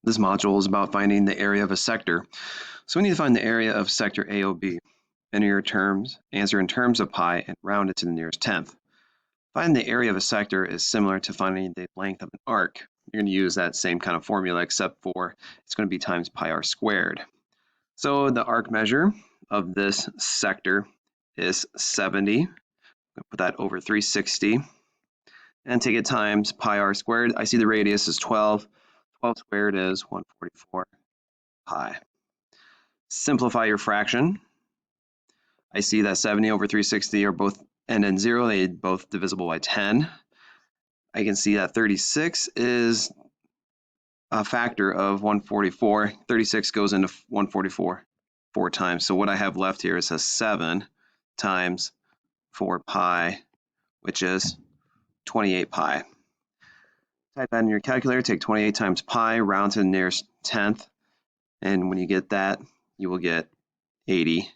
This module is about finding the area of a sector. So we need to find the area of sector AOB. Enter your terms, answer in terms of pi, and round it to the nearest tenth. Finding the area of a sector is similar to finding the length of an arc. You're going to use that same kind of formula, except for it's going to be times pi r squared. So the arc measure of this sector is 70. I'm going to put that over 360 and take it times pi r squared. I see the radius is 12. 12 squared is 144 pi. Simplify your fraction. I see that 70 over 360 are both end in 0. They both divisible by 10. I can see that 36 is a factor of 144. 36 goes into 144 4 times. So what I have left here is a 7 times 4 pi, which is 28 pi. Type that in your calculator, take 28 times pi, round to the nearest tenth, and when you get that, you will get 80